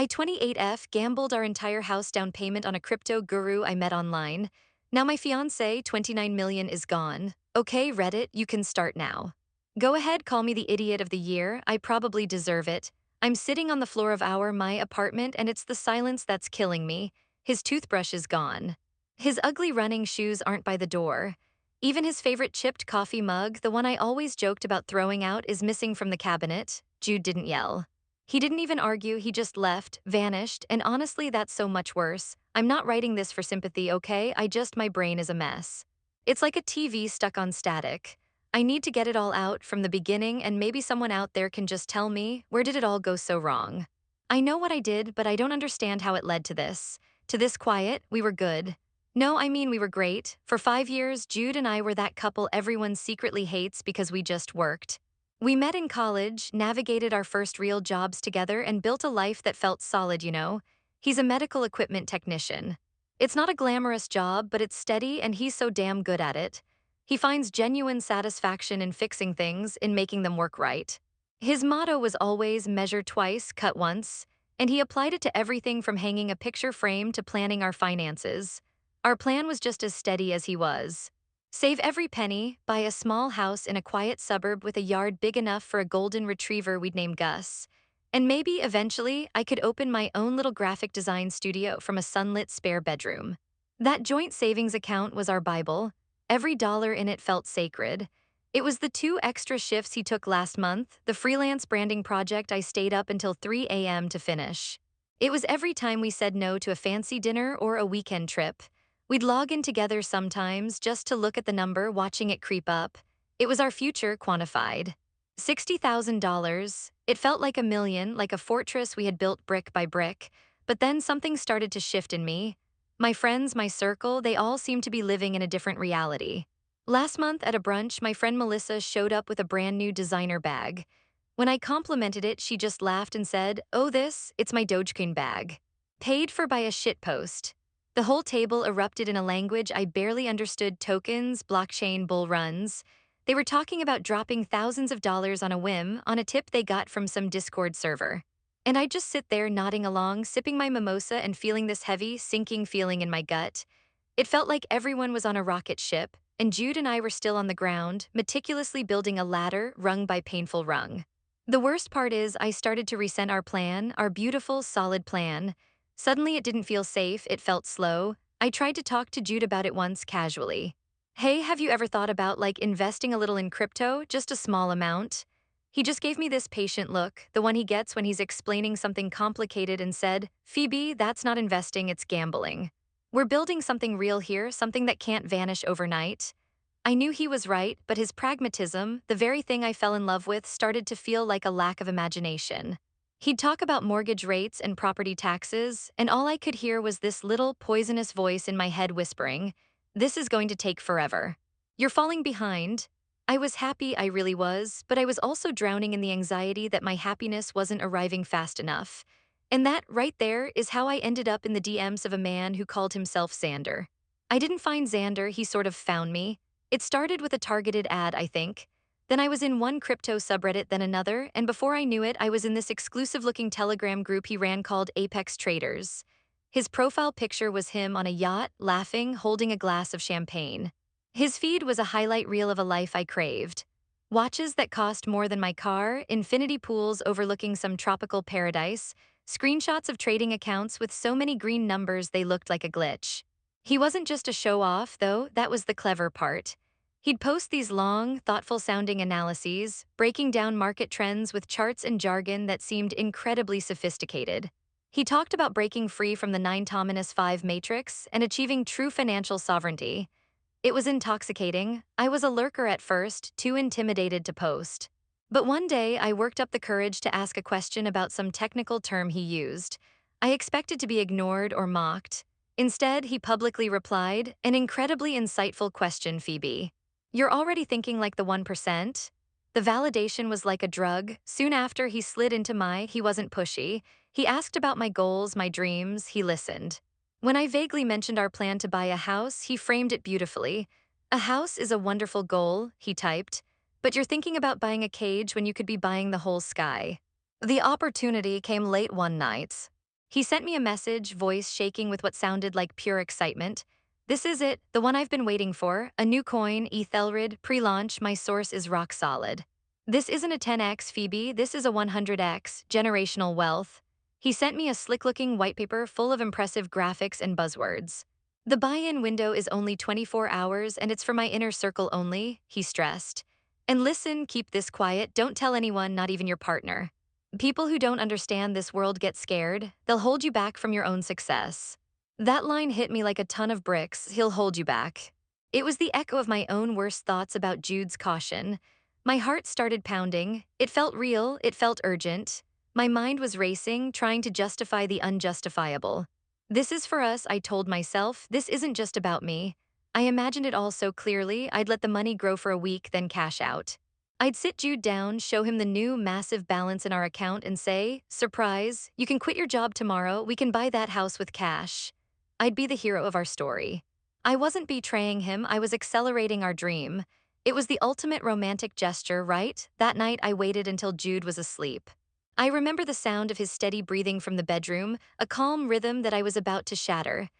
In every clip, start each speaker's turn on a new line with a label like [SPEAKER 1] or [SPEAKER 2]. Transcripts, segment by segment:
[SPEAKER 1] I 28F gambled our entire house down payment on a crypto guru I met online. Now my fiancé, 29 million, is gone. Okay, Reddit, you can start now. Go ahead, call me the idiot of the year. I probably deserve it. I'm sitting on the floor of my apartment and it's the silence that's killing me. His toothbrush is gone. His ugly running shoes aren't by the door. Even his favorite chipped coffee mug, the one I always joked about throwing out, is missing from the cabinet. Jude didn't yell. He didn't even argue, he just left, vanished, and honestly, that's so much worse. I'm not writing this for sympathy, okay? My brain is a mess. It's like a TV stuck on static. I need to get it all out from the beginning, and maybe someone out there can just tell me, where did it all go so wrong? I know what I did, but I don't understand how it led to this. To this quiet, we were good. No, I mean, we were great. For 5 years, Jude and I were that couple everyone secretly hates because we just worked. We met in college, navigated our first real jobs together, and built a life that felt solid. He's a medical equipment technician. It's not a glamorous job, but it's steady, and he's so damn good at it. He finds genuine satisfaction in fixing things, in making them work right. His motto was always measure twice, cut once, and he applied it to everything from hanging a picture frame to planning our finances. Our plan was just as steady as he was. Save every penny, buy a small house in a quiet suburb with a yard big enough for a golden retriever we'd name Gus. And maybe, eventually, I could open my own little graphic design studio from a sunlit spare bedroom. That joint savings account was our Bible. Every dollar in it felt sacred. It was the 2 extra shifts he took last month, the freelance branding project I stayed up until 3 a.m. to finish. It was every time we said no to a fancy dinner or a weekend trip. We'd log in together sometimes just to look at the number, watching it creep up. It was our future quantified. $60,000. It felt like a million, like a fortress we had built brick by brick. But then something started to shift in me. My friends, my circle, they all seemed to be living in a different reality. Last month at a brunch, my friend Melissa showed up with a brand new designer bag. When I complimented it, she just laughed and said, "Oh, it's my Dogecoin bag. Paid for by a shitpost." The whole table erupted in a language I barely understood: tokens, blockchain, bull runs. They were talking about dropping thousands of dollars on a whim, on a tip they got from some Discord server. And I'd just sit there nodding along, sipping my mimosa and feeling this heavy, sinking feeling in my gut. It felt like everyone was on a rocket ship, and Jude and I were still on the ground, meticulously building a ladder, rung by painful rung. The worst part is, I started to resent our plan, our beautiful, solid plan. Suddenly it didn't feel safe, it felt slow. I tried to talk to Jude about it once, casually. "Hey, have you ever thought about, investing a little in crypto, just a small amount?" He just gave me this patient look, the one he gets when he's explaining something complicated, and said, "Phoebe, that's not investing, it's gambling. We're building something real here, something that can't vanish overnight." I knew he was right, but his pragmatism, the very thing I fell in love with, started to feel like a lack of imagination. He'd talk about mortgage rates and property taxes, and all I could hear was this little poisonous voice in my head whispering, "This is going to take forever. You're falling behind." I was happy, I really was, but I was also drowning in the anxiety that my happiness wasn't arriving fast enough. And that, right there, is how I ended up in the DMs of a man who called himself Xander. I didn't find Xander, he sort of found me. It started with a targeted ad, I think. Then I was in one crypto subreddit, then another, and before I knew it, I was in this exclusive-looking Telegram group he ran called Apex Traders. His profile picture was him on a yacht, laughing, holding a glass of champagne. His feed was a highlight reel of a life I craved. Watches that cost more than my car, infinity pools overlooking some tropical paradise, screenshots of trading accounts with so many green numbers they looked like a glitch. He wasn't just a show-off, though, that was the clever part. He'd post these long, thoughtful-sounding analyses, breaking down market trends with charts and jargon that seemed incredibly sophisticated. He talked about breaking free from the 9-5 matrix and achieving true financial sovereignty. It was intoxicating. I was a lurker at first, too intimidated to post. But one day, I worked up the courage to ask a question about some technical term he used. I expected to be ignored or mocked. Instead, he publicly replied, "An incredibly insightful question, Phoebe. You're already thinking like the 1%? The validation was like a drug. Soon after, he slid into he wasn't pushy. He asked about my goals, my dreams, he listened. When I vaguely mentioned our plan to buy a house, he framed it beautifully. "A house is a wonderful goal," he typed, "but you're thinking about buying a cage when you could be buying the whole sky." The opportunity came late one night. He sent me a message, voice shaking with what sounded like pure excitement. This is it, the one I've been waiting for, a new coin, Ethelred, pre-launch, my source is rock solid. This isn't a 10x, Phoebe, this is a 100x, generational wealth. He sent me a slick-looking white paper full of impressive graphics and buzzwords. The buy-in window is only 24 hours and it's for my inner circle only, he stressed. And listen, keep this quiet, don't tell anyone, not even your partner. People who don't understand this world get scared, they'll hold you back from your own success. That line hit me like a ton of bricks, he'll hold you back. It was the echo of my own worst thoughts about Jude's caution. My heart started pounding, it felt real, it felt urgent. My mind was racing, trying to justify the unjustifiable. This is for us, I told myself, this isn't just about me. I imagined it all so clearly, I'd let the money grow for a week, then cash out. I'd sit Jude down, show him the new massive balance in our account, and say, surprise, you can quit your job tomorrow, we can buy that house with cash. I'd be the hero of our story. I wasn't betraying him, I was accelerating our dream. It was the ultimate romantic gesture, right? That night I waited until Jude was asleep. I remember the sound of his steady breathing from the bedroom, a calm rhythm that I was about to shatter.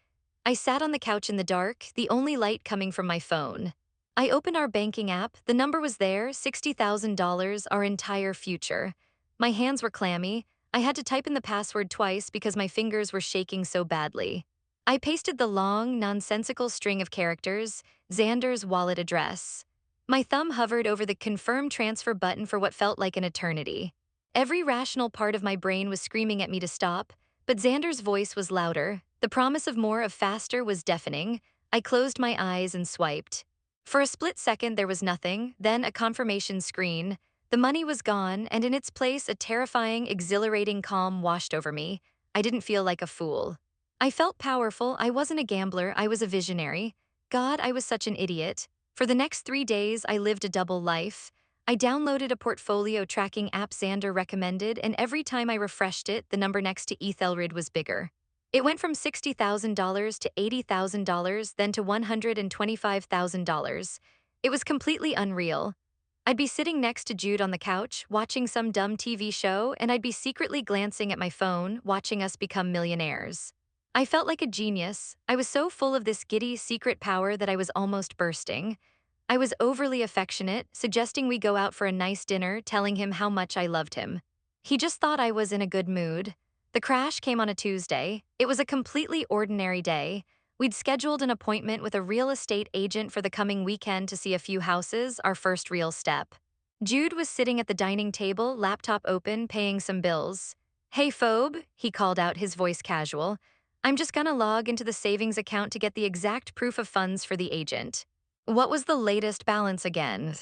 [SPEAKER 1] I sat on the couch in the dark, the only light coming from my phone. I opened our banking app, the number was there, $60,000, our entire future. My hands were clammy, I had to type in the password twice because my fingers were shaking so badly. I pasted the long, nonsensical string of characters, Xander's wallet address. My thumb hovered over the confirm transfer button for what felt like an eternity. Every rational part of my brain was screaming at me to stop, but Xander's voice was louder, the promise of more of faster was deafening. I closed my eyes and swiped. For a split second there was nothing, then a confirmation screen. The money was gone, and in its place a terrifying, exhilarating calm washed over me. I didn't feel like a fool. I felt powerful, I wasn't a gambler, I was a visionary. God, I was such an idiot. For the next 3 days I lived a double life. I downloaded a portfolio tracking app Xander recommended, and every time I refreshed it, the number next to Ethelred was bigger. It went from $60,000 to $80,000, then to $125,000. It was completely unreal. I'd be sitting next to Jude on the couch, watching some dumb TV show, and I'd be secretly glancing at my phone, watching us become millionaires. I felt like a genius. I was so full of this giddy, secret power that I was almost bursting. I was overly affectionate, suggesting we go out for a nice dinner, telling him how much I loved him. He just thought I was in a good mood. The crash came on a Tuesday. It was a completely ordinary day. We'd scheduled an appointment with a real estate agent for the coming weekend to see a few houses, our first real step. Jude was sitting at the dining table, laptop open, paying some bills. Hey, Phobe, he called out, his voice casual. I'm just gonna log into the savings account to get the exact proof of funds for the agent. What was the latest balance again?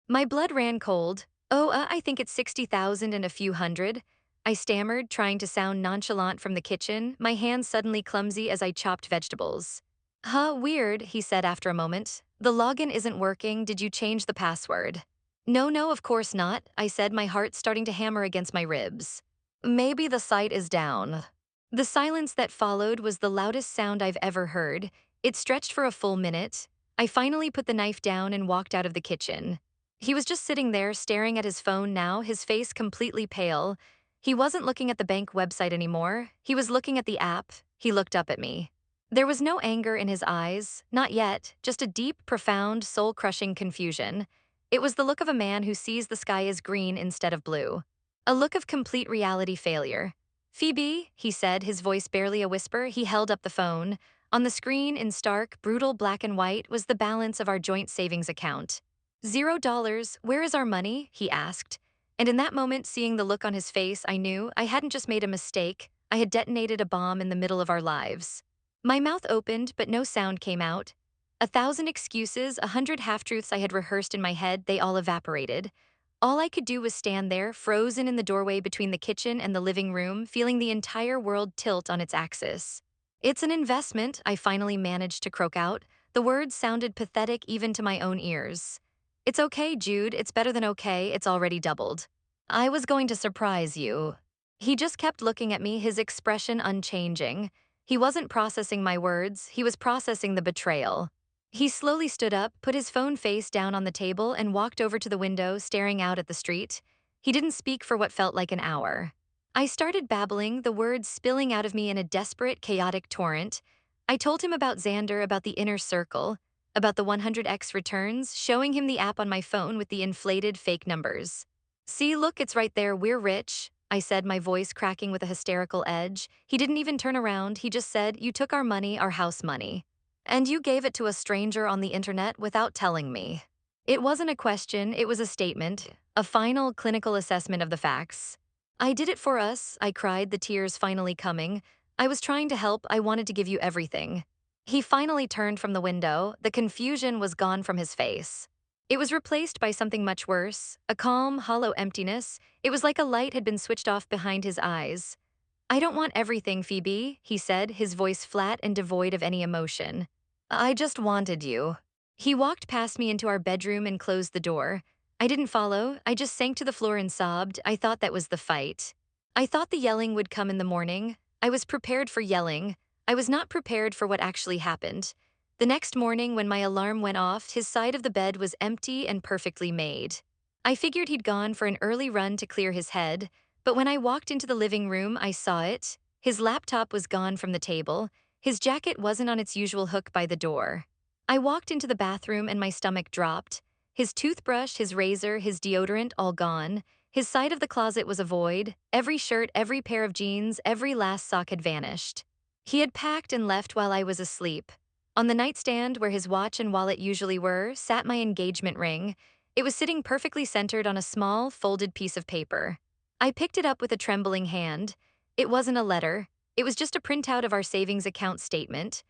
[SPEAKER 1] My blood ran cold. Oh, I think it's 60,000 and a few hundred. I stammered, trying to sound nonchalant from the kitchen, my hands suddenly clumsy as I chopped vegetables. Huh, weird, he said after a moment. The login isn't working, did you change the password? No, of course not, I said, my heart starting to hammer against my ribs. Maybe the site is down. The silence that followed was the loudest sound I've ever heard. It stretched for a full minute. I finally put the knife down and walked out of the kitchen. He was just sitting there staring at his phone now, his face completely pale. He wasn't looking at the bank website anymore. He was looking at the app. He looked up at me. There was no anger in his eyes, not yet, just a deep, profound, soul-crushing confusion. It was the look of a man who sees the sky as green instead of blue. A look of complete reality failure. Phoebe, he said, his voice barely a whisper. He held up the phone. On the screen, in stark, brutal black and white, was the balance of our joint savings account. $0, where is our money? He asked. And in that moment, seeing the look on his face, I knew I hadn't just made a mistake, I had detonated a bomb in the middle of our lives. My mouth opened, but no sound came out. 1,000 excuses, 100 half-truths I had rehearsed in my head, they all evaporated. All I could do was stand there, frozen in the doorway between the kitchen and the living room, feeling the entire world tilt on its axis. It's an investment, I finally managed to croak out. The words sounded pathetic even to my own ears. It's okay, Jude, it's better than okay, it's already doubled. I was going to surprise you. He just kept looking at me, his expression unchanging. He wasn't processing my words, he was processing the betrayal. He slowly stood up, put his phone face down on the table, and walked over to the window, staring out at the street. He didn't speak for what felt like an hour. I started babbling, the words spilling out of me in a desperate, chaotic torrent. I told him about Xander, about the inner circle, about the 100x returns, showing him the app on my phone with the inflated fake numbers. See, look, it's right there, we're rich, I said, my voice cracking with a hysterical edge. He didn't even turn around, he just said, "You took our money, our house money. And you gave it to a stranger on the internet without telling me." It wasn't a question, it was a statement, a final clinical assessment of the facts. "I did it for us," I cried, the tears finally coming. "I was trying to help, I wanted to give you everything." He finally turned from the window, the confusion was gone from his face. It was replaced by something much worse, a calm, hollow emptiness. It was like a light had been switched off behind his eyes. "I don't want everything, Phoebe," he said, his voice flat and devoid of any emotion. "I just wanted you." He walked past me into our bedroom and closed the door. I didn't follow, I just sank to the floor and sobbed. I thought that was the fight. I thought the yelling would come in the morning. I was prepared for yelling. I was not prepared for what actually happened. The next morning, when my alarm went off, his side of the bed was empty and perfectly made. I figured he'd gone for an early run to clear his head, but when I walked into the living room, I saw it. His laptop was gone from the table. His jacket wasn't on its usual hook by the door. I walked into the bathroom and my stomach dropped. His toothbrush, his razor, his deodorant, all gone. His side of the closet was a void. Every shirt, every pair of jeans, every last sock had vanished. He had packed and left while I was asleep. On the nightstand, where his watch and wallet usually were, sat my engagement ring. It was sitting perfectly centered on a small, folded piece of paper. I picked it up with a trembling hand. It wasn't a letter. It was just a printout of our savings account statement.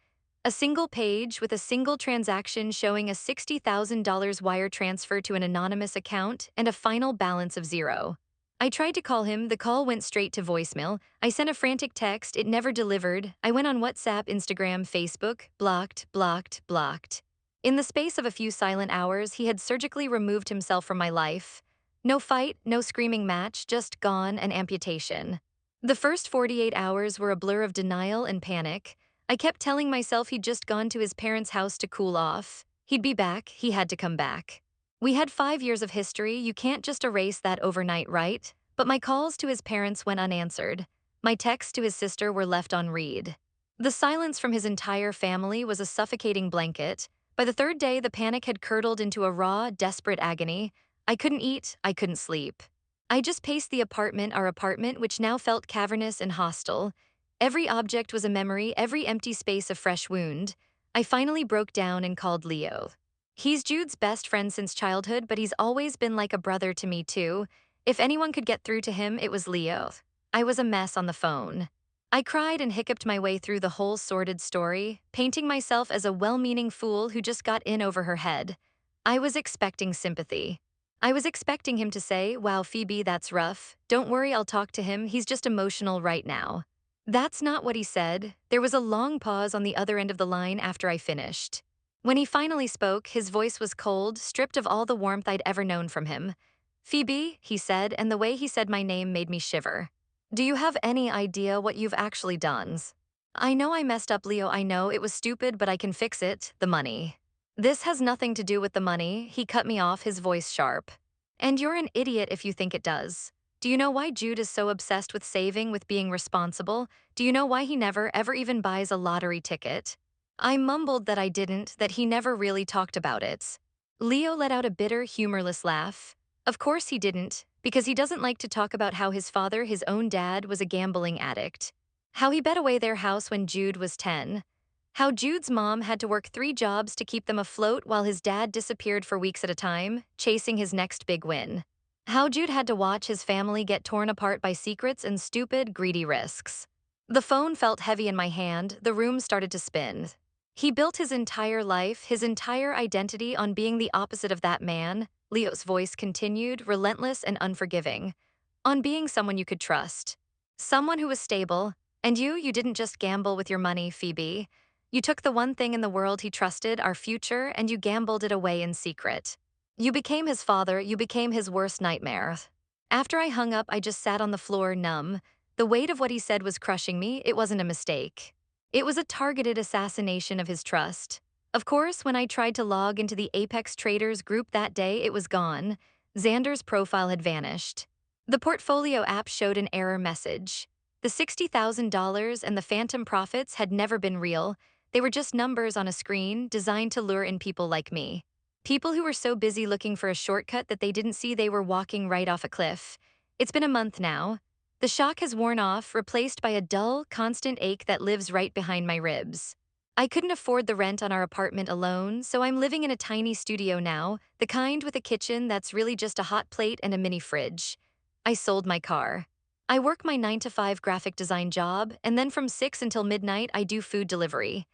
[SPEAKER 1] A single page with a single transaction showing a $60,000 wire transfer to an anonymous account and a final balance of zero. I tried to call him, the call went straight to voicemail. I sent a frantic text, it never delivered. I went on WhatsApp, Instagram, Facebook, blocked, blocked, blocked. In the space of a few silent hours, he had surgically removed himself from my life. No fight, no screaming match, just gone and amputation. The first 48 hours were a blur of denial and panic. I kept telling myself he'd just gone to his parents' house to cool off. He'd be back, he had to come back. We had 5 years of history, you can't just erase that overnight, right? But my calls to his parents went unanswered. My texts to his sister were left on read. The silence from his entire family was a suffocating blanket. By the third day, the panic had curdled into a raw, desperate agony. I couldn't eat, I couldn't sleep. I just paced the apartment, our apartment, which now felt cavernous and hostile. Every object was a memory, every empty space a fresh wound. I finally broke down and called Leo. He's Jude's best friend since childhood, but he's always been like a brother to me too. If anyone could get through to him, it was Leo. I was a mess on the phone. I cried and hiccuped my way through the whole sordid story, painting myself as a well-meaning fool who just got in over her head. I was expecting sympathy. I was expecting him to say, "Wow, Phoebe, that's rough. Don't worry, I'll talk to him, he's just emotional right now." That's not what he said. There was a long pause on the other end of the line after I finished. When he finally spoke, his voice was cold, stripped of all the warmth I'd ever known from him. "Phoebe," he said, and the way he said my name made me shiver. "Do you have any idea what you've actually done?" "I know I messed up, Leo, I know it was stupid, but I can fix it, the money." "This has nothing to do with the money," he cut me off, his voice sharp. "And you're an idiot if you think it does. Do you know why Jude is so obsessed with saving, with being responsible? Do you know why he never, ever even buys a lottery ticket?" I mumbled that I didn't, that he never really talked about it. Leo let out a bitter, humorless laugh. Of course he didn't, because he doesn't like to talk about how his father, his own dad, was a gambling addict. How he bet away their house when Jude was 10. How Jude's mom had to work 3 jobs to keep them afloat while his dad disappeared for weeks at a time, chasing his next big win. How Jude had to watch his family get torn apart by secrets and stupid, greedy risks. The phone felt heavy in my hand, the room started to spin. He built his entire life, his entire identity on being the opposite of that man, Leo's voice continued, relentless and unforgiving. On being someone you could trust. Someone who was stable. And you didn't just gamble with your money, Phoebe. You took the one thing in the world he trusted, our future, and you gambled it away in secret. You became his father, you became his worst nightmare. After I hung up, I just sat on the floor, numb. The weight of what he said was crushing me, it wasn't a mistake. It was a targeted assassination of his trust. Of course, when I tried to log into the Apex Traders group that day, it was gone. Xander's profile had vanished. The portfolio app showed an error message. The $60,000 and the phantom profits had never been real. They were just numbers on a screen designed to lure in people like me. People who were so busy looking for a shortcut that they didn't see they were walking right off a cliff. It's been a month now. The shock has worn off, replaced by a dull, constant ache that lives right behind my ribs. I couldn't afford the rent on our apartment alone, so I'm living in a tiny studio now, the kind with a kitchen that's really just a hot plate and a mini fridge. I sold my car. I work my 9 to 5 graphic design job, and then from 6 until midnight, I do food delivery.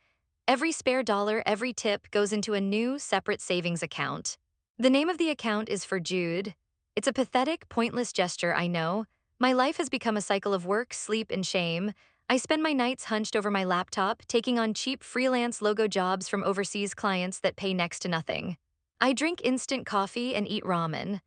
[SPEAKER 1] Every spare dollar, every tip goes into a new, separate savings account. The name of the account is for Jude. It's a pathetic, pointless gesture, I know. My life has become a cycle of work, sleep, and shame. I spend my nights hunched over my laptop, taking on cheap freelance logo jobs from overseas clients that pay next to nothing. I drink instant coffee and eat ramen.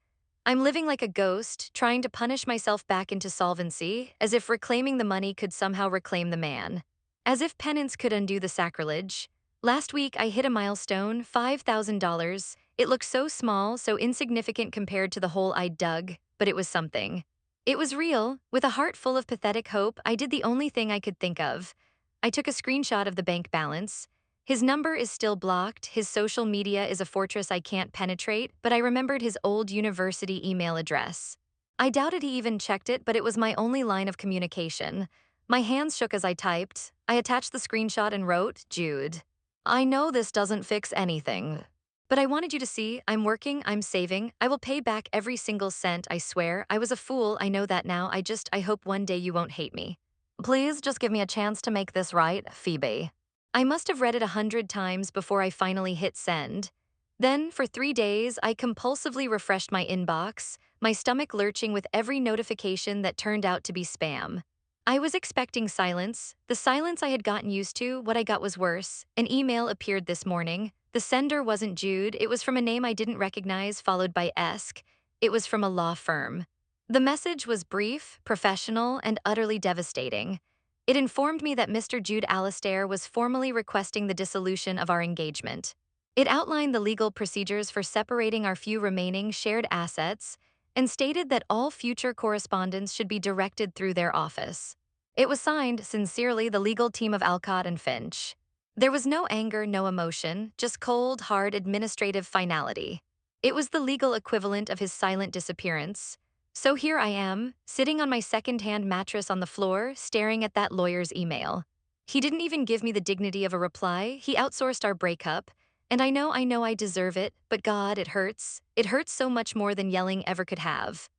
[SPEAKER 1] I'm living like a ghost, trying to punish myself back into solvency, as if reclaiming the money could somehow reclaim the man. As if penance could undo the sacrilege. Last week, I hit a milestone, $5,000. It looked so small, so insignificant compared to the hole I'd dug, but it was something. It was real. With a heart full of pathetic hope, I did the only thing I could think of. I took a screenshot of the bank balance. His number is still blocked, his social media is a fortress I can't penetrate, but I remembered his old university email address. I doubted he even checked it, but it was my only line of communication. My hands shook as I typed. I attached the screenshot and wrote, Jude. I know this doesn't fix anything. But I wanted you to see, I'm working, I'm saving, I will pay back every single cent, I swear. I was a fool, I know that now, I hope one day you won't hate me. Please just give me a chance to make this right, Phoebe. I must have read it 100 times before I finally hit send. Then, for 3 days, I compulsively refreshed my inbox, my stomach lurching with every notification that turned out to be spam. I was expecting silence, the silence I had gotten used to. What I got was worse. An email appeared this morning. The sender wasn't Jude, it was from a name I didn't recognize, followed by Esk. It was from a law firm. The message was brief, professional, and utterly devastating. It informed me that Mr. Jude Alastair was formally requesting the dissolution of our engagement. It outlined the legal procedures for separating our few remaining shared assets and stated that all future correspondence should be directed through their office. It was signed, sincerely, the legal team of Alcott and Finch. There was no anger, no emotion, just cold, hard administrative finality. It was the legal equivalent of his silent disappearance. So here I am, sitting on my second-hand mattress on the floor, staring at that lawyer's email. He didn't even give me the dignity of a reply. He outsourced our breakup. And I know I deserve it, but God, it hurts. It hurts so much more than yelling ever could have.